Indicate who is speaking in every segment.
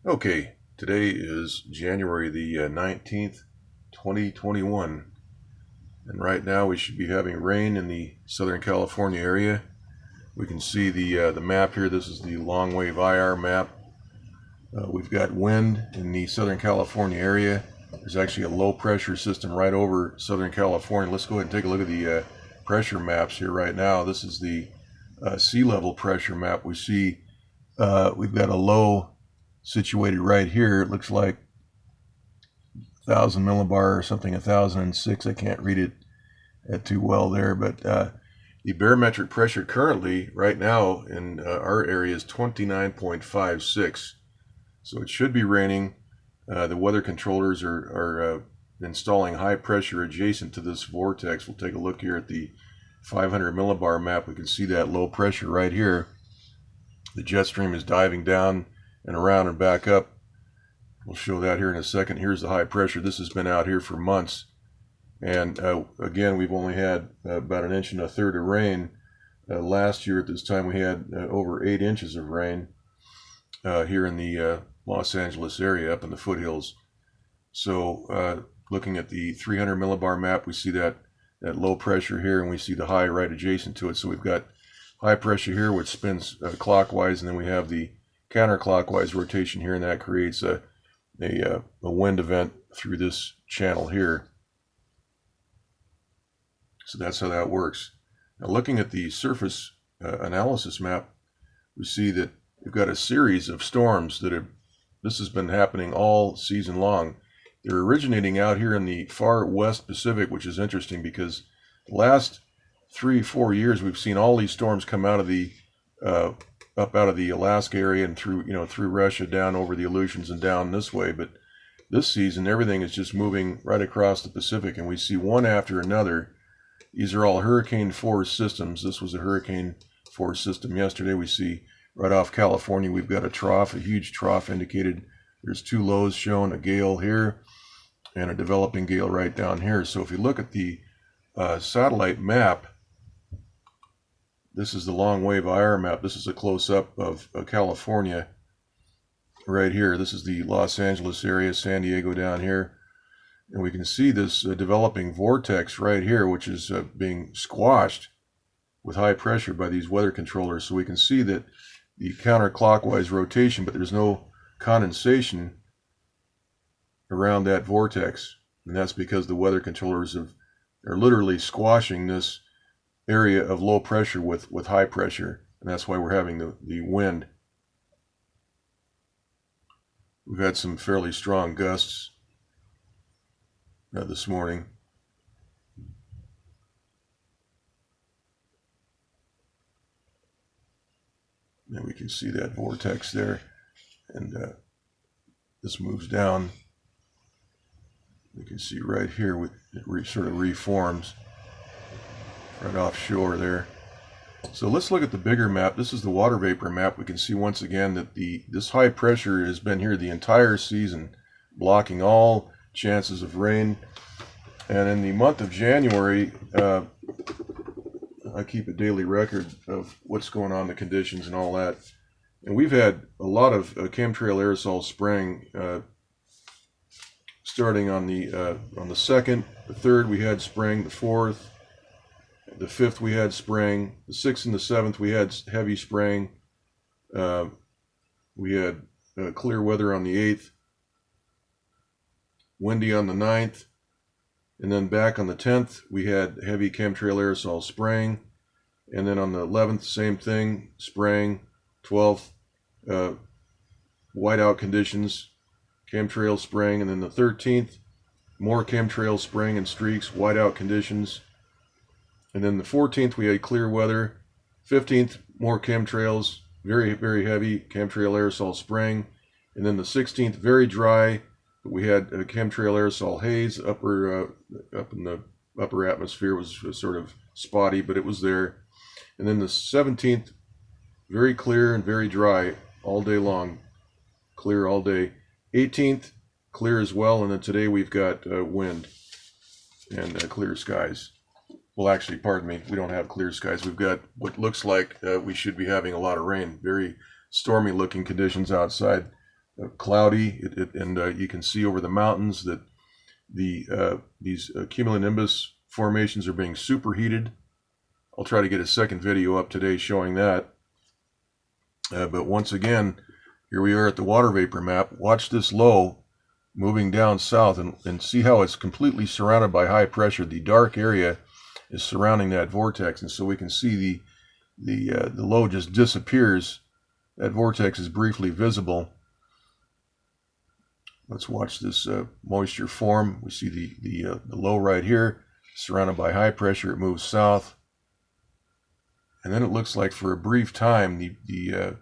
Speaker 1: Okay, today is January the 19th, 2021, and right now we should be having rain in the Southern California area. We can see the map here. This is the long wave IR map. We've got wind in the Southern California area. There's actually a low pressure system right over Southern California. Let's go ahead and take a look at the pressure maps here right now. This is the sea level pressure map. We see we've got a low situated right here. It looks like 1,000 millibar or something, 1,006. I can't read it too well there, but the barometric pressure currently right now in our area is 29.56. So it should be raining. The weather controllers are installing high pressure adjacent to this vortex. We'll take a look here at the 500 millibar map. We can see that low pressure right here. The jet stream is diving down and around and back up. We'll show that here in a second. Here's the high pressure. This has been out here for months. And again, we've only had about 1 1/3 inches of rain. Last year at this time, we had over 8 inches of rain here in the Los Angeles area up in the foothills. So looking at the 300 millibar map, we see that low pressure here, and we see the high right adjacent to it. So we've got high pressure here, which spins clockwise, and then we have the counterclockwise rotation here, and that creates a wind event through this channel here. So that's how that works. Now looking at the surface analysis map, we see that we've got a series of storms this has been happening all season long. They're originating out here in the far west Pacific, which is interesting because the last 3-4 years we've seen all these storms come out of the up out of the Alaska area and through Russia down over the Aleutians and down this way. But this season everything is just moving right across the Pacific, and we see one after another. These are all hurricane force systems. This was a hurricane force system yesterday. We see right off California we've got a trough, a huge trough indicated. There's 2 lows shown, a gale here and a developing gale right down here. So if you look at the satellite map, this is the long wave IR map. This is a close-up of California right here. This is the Los Angeles area, San Diego down here. And we can see this developing vortex right here, which is being squashed with high pressure by these weather controllers. So we can see that the counterclockwise rotation, but there's no condensation around that vortex. And that's because the weather controllers are literally squashing this area of low pressure with high pressure. And that's why we're having the wind. We've had some fairly strong gusts this morning. And we can see that vortex there, and this moves down. You can see right here it sort of reforms right offshore there. So let's look at the bigger map. This is the water vapor map. We can see once again that this high pressure has been here the entire season, blocking all chances of rain. And in the month of January, I keep a daily record of what's going on, the conditions and all that. And we've had a lot of chemtrail aerosol spraying starting on the 2nd, the 3rd we had spraying, the 4th, the 5th we had spraying, the 6th and the 7th we had heavy spraying. We had clear weather on the 8th, windy on the 9th, and then back on the 10th we had heavy chemtrail aerosol spraying, and then on the 11th same thing, spraying. 12th whiteout conditions, chemtrail spraying, and then the 13th more chemtrail spraying and streaks, whiteout conditions, and then the 14th we had clear weather. 15th more chemtrails, very very heavy chemtrail aerosol spraying, and then the 16th very dry, but we had a chemtrail aerosol haze up in the upper atmosphere. Was sort of spotty, but it was there. And then the 17th very clear and very dry all day long, clear all day. 18th clear as well, and then today we've got wind and clear skies. Well, actually, pardon me, we don't have clear skies. We've got what looks like we should be having a lot of rain. Very stormy looking conditions outside. cloudy, and you can see over the mountains that these cumulonimbus formations are being superheated. I'll try to get a second video up today showing that. But once again, here we are at the water vapor map. Watch this low moving down south and see how it's completely surrounded by high pressure. The dark area is surrounding that vortex, and so we can see the low just disappears. That vortex is briefly visible. Let's watch this moisture form. We see the low right here, surrounded by high pressure. It moves south, and then it looks like for a brief time the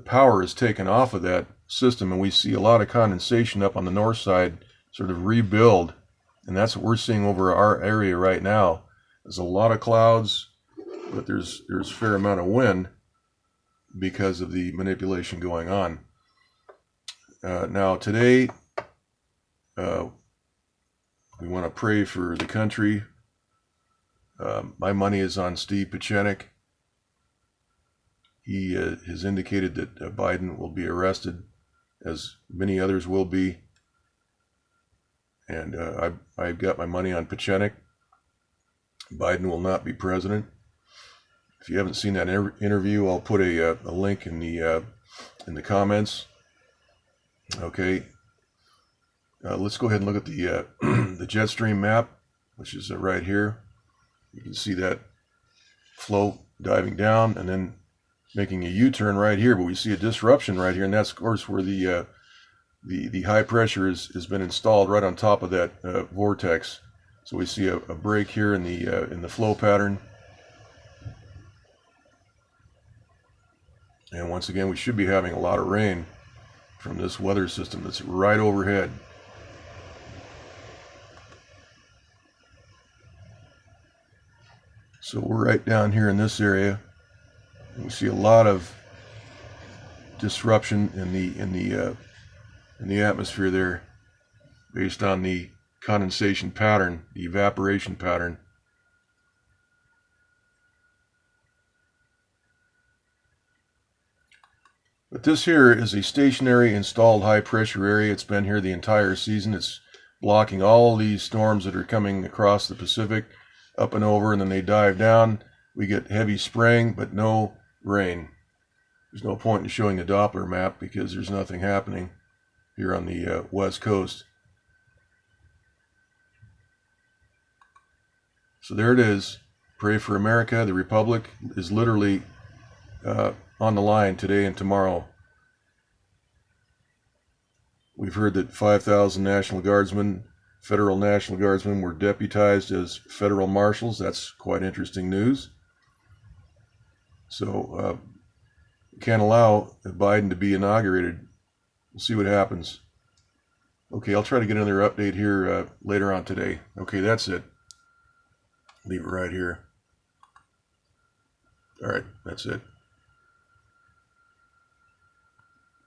Speaker 1: power is taken off of that system, and we see a lot of condensation up on the north side sort of rebuild, and that's what we're seeing over our area right now. There's a lot of clouds, but there's a fair amount of wind because of the manipulation going on. Now today, we want to pray for the country. My money is on Steve Pieczenik. He has indicated that Biden will be arrested, as many others will be. And I've got my money on Pieczenik. Biden will not be president. If you haven't seen that interview, I'll put a link in the comments. Okay. Let's go ahead and look at the jet stream map, which is right here. You can see that flow diving down and then making a U-turn right here, but we see a disruption right here, and that's of course where the high pressure has been installed right on top of that vortex. So we see a break here in the flow pattern, and once again we should be having a lot of rain from this weather system that's right overhead. So we're right down here in this area. We see a lot of disruption in the atmosphere there, based on the condensation pattern, the evaporation pattern. But this here is a stationary installed high pressure area. It's been here the entire season. It's blocking all these storms that are coming across the Pacific, up and over, and then they dive down. We get heavy spraying, but no rain. There's no point in showing a Doppler map because there's nothing happening here on the west coast. So there it is. Pray for America. The Republic is literally on the line today and tomorrow. We've heard that 5,000 National Guardsmen, federal National Guardsmen, were deputized as federal marshals. That's quite interesting news. So we can't allow Biden to be inaugurated. We'll see what happens. Okay, I'll try to get another update here later on today. Okay, that's it. Leave it right here. All right, that's it.